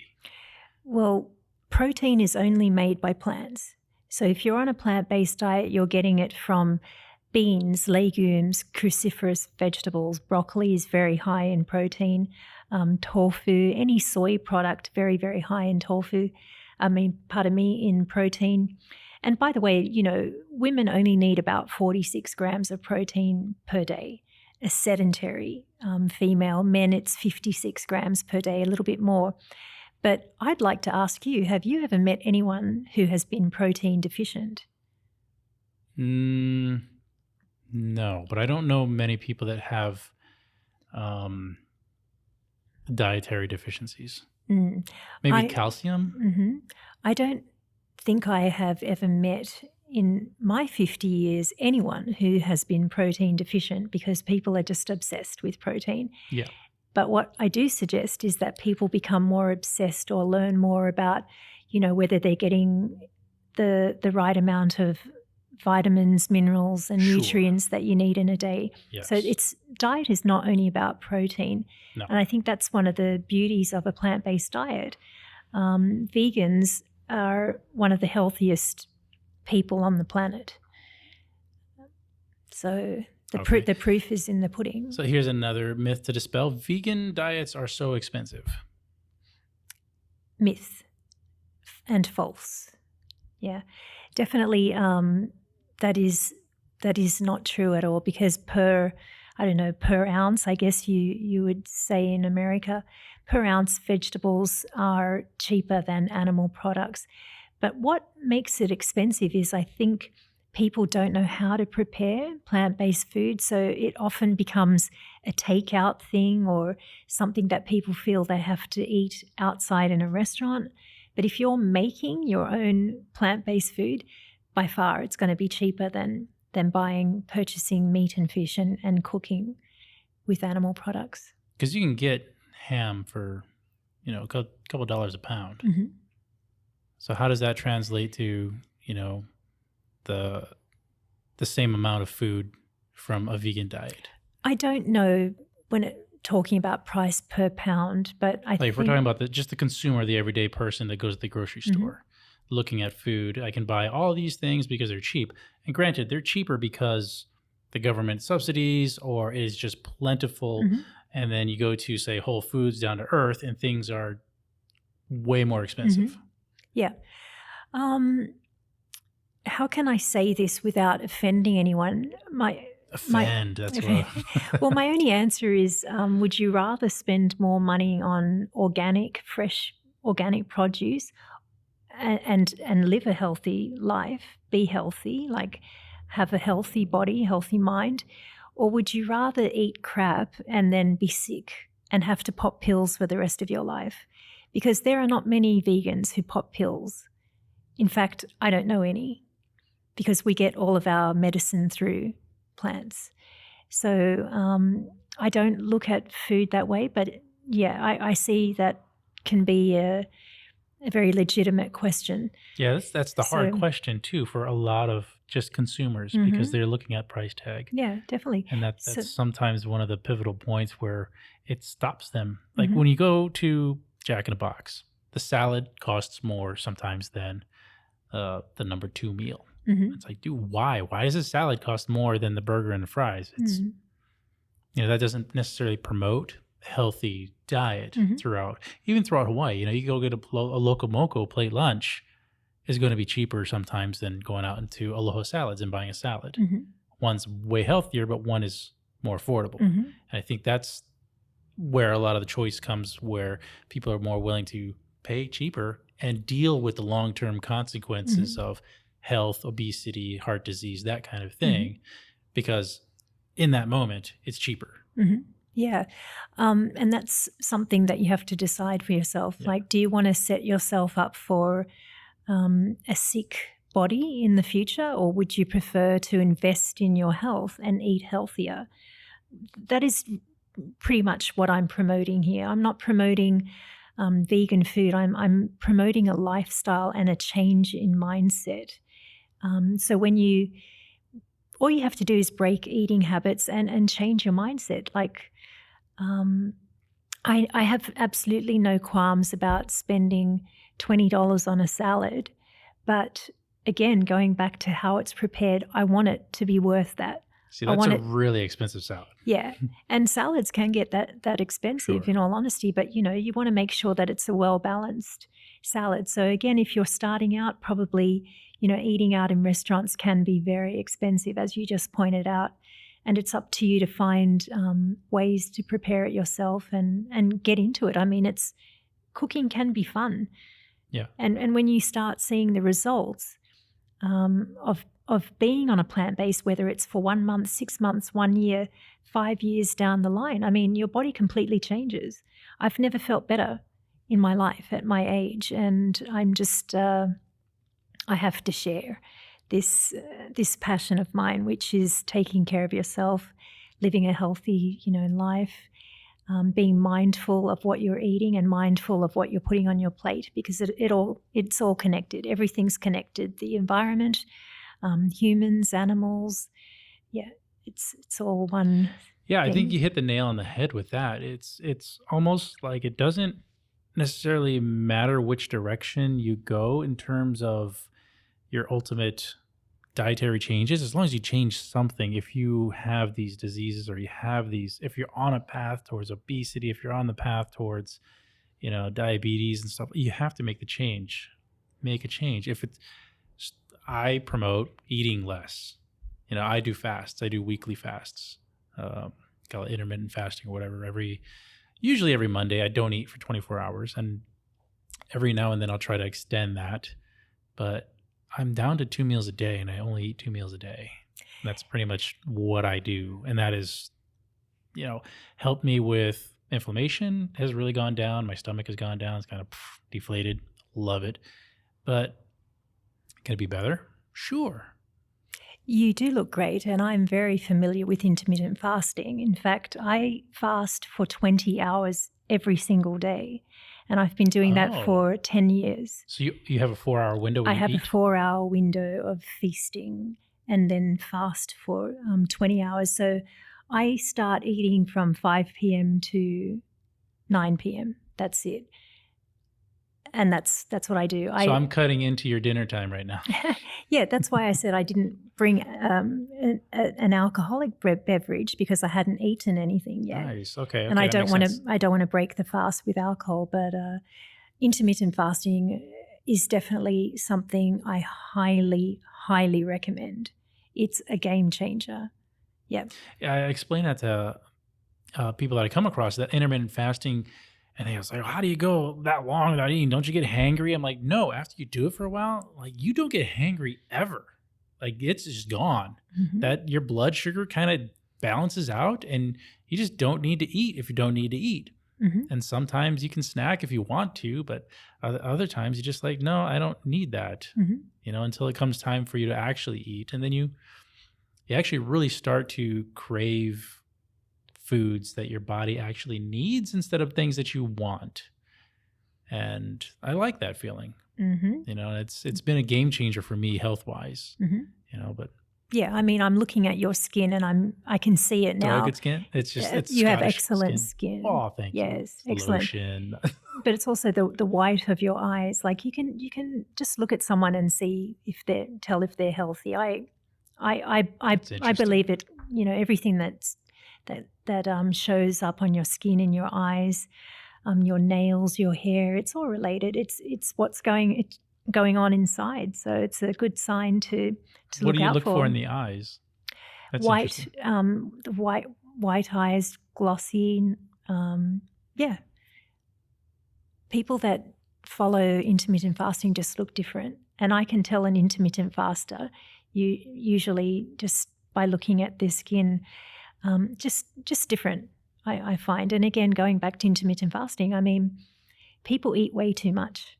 Well, protein is only made by plants. So if you're on a plant-based diet, you're getting it from beans, legumes, cruciferous vegetables. Broccoli is very high in protein. Tofu, any soy product, very, very high in in protein. And by the way, women only need about 46 grams of protein per day. A sedentary female. Men, it's 56 grams per day, a little bit more. But I'd like to ask you, have you ever met anyone who has been protein deficient? No, but I don't know many people that have dietary deficiencies. Maybe calcium? I don't think I have ever met in my 50 years anyone who has been protein deficient, because people are just obsessed with protein. Yeah. But what I do suggest is that people become more obsessed or learn more about, whether they're getting the right amount of vitamins, minerals, and nutrients that you need in a day. Yes. So diet is not only about protein. No. And I think that's one of the beauties of a plant-based diet. Vegans are one of the healthiest people on the planet. So the proof is in the pudding. So here's another myth to dispel. Vegan diets are so expensive. Myth and false. Yeah, definitely. That is not true at all, because per ounce, I guess you would say in America, per ounce vegetables are cheaper than animal products. But what makes it expensive is, I think, people don't know how to prepare plant-based food, so it often becomes a takeout thing or something that people feel they have to eat outside in a restaurant. But if you're making your own plant-based food, by far it's going to be cheaper than purchasing meat and fish and cooking with animal products. Because you can get ham for, a couple dollars a pound. Mm-hmm. So how does that translate to, the same amount of food from a vegan diet? I don't know when talking about price per pound, but I think if we're talking about just the consumer, the everyday person that goes to the grocery store, looking at food, I can buy all these things because they're cheap. And granted, they're cheaper because the government subsidies or it is just plentiful. And then you go to, say, Whole Foods down to earth and things are way more expensive. Yeah. How can I say this without offending anyone? That's what. Well, my only answer is, would you rather spend more money on fresh organic produce and live a healthy life, be healthy, like have a healthy body, healthy mind? Or would you rather eat crap and then be sick and have to pop pills for the rest of your life? Because there are not many vegans who pop pills. In fact, I don't know any, because we get all of our medicine through plants. So I don't look at food that way, but yeah, I see that can be a very legitimate question. Yeah, that's the hard question too for a lot of just consumers, because they're looking at price tag. Yeah, definitely. And that's sometimes one of the pivotal points where it stops them. Like when you go to Jack in the Box, the salad costs more sometimes than the number 2 meal. It's like, dude, why? Why does a salad cost more than the burger and the fries? It's that doesn't necessarily promote a healthy diet throughout Hawaii. You go get a Loco Moco plate lunch is going to be cheaper sometimes than going out into Aloha Salads and buying a salad. One's way healthier, but one is more affordable. And I think that's where a lot of the choice comes, where people are more willing to pay cheaper and deal with the long-term consequences of health, obesity, heart disease, that kind of thing, because in that moment it's cheaper. Yeah. And that's something that you have to decide for yourself. Yeah. Like, do you want to set yourself up for a sick body in the future, or would you prefer to invest in your health and eat healthier? That is pretty much what I'm promoting here. I'm not promoting vegan food. I'm promoting a lifestyle and a change in mindset. So all you have to do is break eating habits and change your mindset. Like, I have absolutely no qualms about spending $20 on a salad, but again, going back to how it's prepared, I want it to be worth that. See, that's a really expensive salad. Yeah. And salads can get that expensive, in all honesty, but you want to make sure that it's a well-balanced salad. So again, if you're starting out, probably, eating out in restaurants can be very expensive, as you just pointed out. And it's up to you to find ways to prepare it yourself and get into it. I mean, cooking can be fun. Yeah. And when you start seeing the results of being on a plant-based, whether it's for 1 month, 6 months, 1 year, 5 years down the line, I mean, your body completely changes. I've never felt better in my life at my age, and I'm just I have to share this passion of mine, which is taking care of yourself, living a healthy, life, being mindful of what you're eating and mindful of what you're putting on your plate, because it's all connected. Everything's connected. The environment, humans, animals, it's all one. Yeah, I thing. think you hit the nail on the head with that. It's almost like it doesn't necessarily matter which direction you go in terms of your ultimate dietary changes, as long as you change something. If you have these diseases, or if you're on a path towards obesity, if you're on the path towards, diabetes and stuff, you have to make a change. I promote eating less. I do fasts. I do weekly fasts. Call it intermittent fasting or whatever. Usually every Monday, I don't eat for 24 hours, and every now and then I'll try to extend that. But I'm down to 2 meals a day, and I only eat 2 meals a day. That's pretty much what I do. And that is, helped me with inflammation has really gone down. My stomach has gone down. It's kind of deflated. Love it. But can it be better? Sure. You do look great, and I'm very familiar with intermittent fasting. In fact, I fast for 20 hours every single day, and I've been doing that for 10 years. So you have a 4-hour window? I have a 4-hour window of feasting and then fast for 20 hours. So I start eating from 5 p.m. to 9 p.m. That's it. And that's what I do. So I'm cutting into your dinner time right now. Yeah, that's why I said I didn't bring an alcoholic beverage, because I hadn't eaten anything yet. Nice. Okay. And I don't want to break the fast with alcohol, but intermittent fasting is definitely something I highly, highly recommend. It's a game changer. Yeah. I explain that to people that I come across, that intermittent fasting. And they was like, how do you go that long without eating? Don't you get hangry? I'm like, no, after you do it for a while, like, you don't get hangry ever. Like, it's just gone. That your blood sugar kind of balances out, and you just don't need to eat if you don't need to eat. And sometimes you can snack if you want to, but other times you're just like, no, I don't need that, until it comes time for you to actually eat. And then you actually really start to crave foods that your body actually needs instead of things that you want. And I like that feeling. It's been a game changer for me health-wise. But yeah, I mean, I'm looking at your skin, and I can see it now. Do I have good skin? It's you have Scottish excellent skin. Oh, thank you. Yes, excellent. Lotion. But it's also the white of your eyes. Like, you can just look at someone and see tell if they're healthy. I believe it. Everything that shows up on your skin and your eyes, your nails, your hair, it's all related. It's what's going on inside. So it's a good sign to what look out for. What do you look for in the eyes? That's white, the white eyes, glossy. People that follow intermittent fasting just look different. And I can tell an intermittent faster, you usually just by looking at their skin, just different, I find. And again, going back to intermittent fasting, I mean, people eat way too much.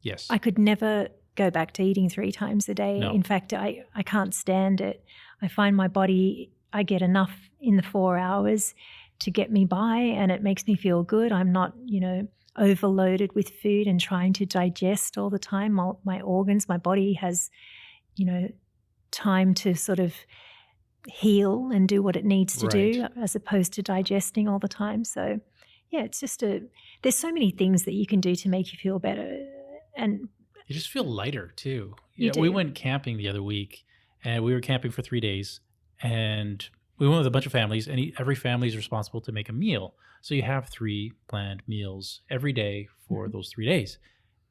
Yes. I could never go back to eating 3 times a day. No. In fact, I can't stand it. I find my body, I get enough in the 4 hours to get me by, and it makes me feel good. I'm not, overloaded with food and trying to digest all the time. My organs, my body has, time to sort of heal and do what it needs to do, as opposed to digesting all the time. So yeah, it's just there's so many things that you can do to make you feel better. And you just feel lighter too. You do. We went camping the other week, and we were camping for 3 days, and we went with a bunch of families, and every family is responsible to make a meal. So you have 3 planned meals every day for those 3 days.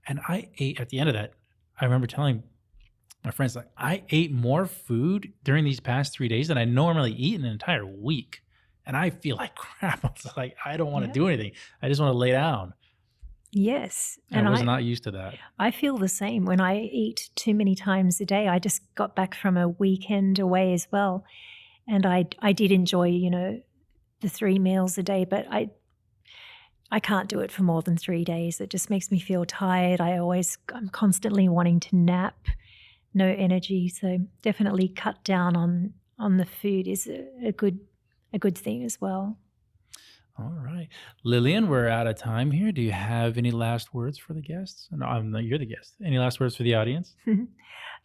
And I ate, at the end of that, I remember telling my friends, like, I ate more food during these past 3 days than I normally eat in an entire week. And I feel like crap. I was like, I don't want to do anything. I just want to lay down. Yes. And I was not used to that. I feel the same. When I eat too many times a day, I just got back from a weekend away as well. And I did enjoy, the 3 meals a day, but I can't do it for more than 3 days. It just makes me feel tired. I'm constantly wanting to nap, no energy. So definitely cut down on the food is a good thing as well. All right. Lillian, we're out of time here. Do you have any last words for the guests? No, you're the guest. Any last words for the audience?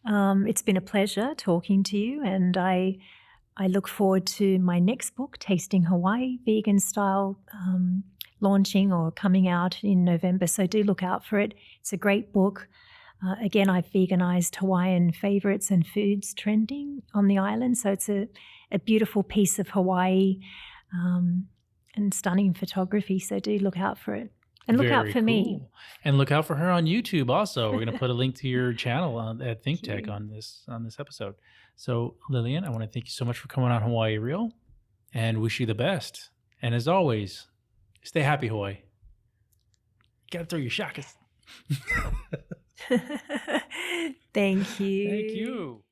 It's been a pleasure talking to you, and I look forward to my next book, Tasting Hawaii, vegan style, launching or coming out in November. So do look out for it. It's a great book. Again, I've veganized Hawaiian favorites and foods trending on the island. So it's a beautiful piece of Hawaii and stunning photography. So do look out for it. And look out for me. And look out for her on YouTube also. We're going to put a link to your channel at Think Tech on this episode. So Lillian, I want to thank you so much for coming on Hawaii Real, and wish you the best. And as always, stay happy, Hawaii. You got to throw your shakas. Thank you. Thank you.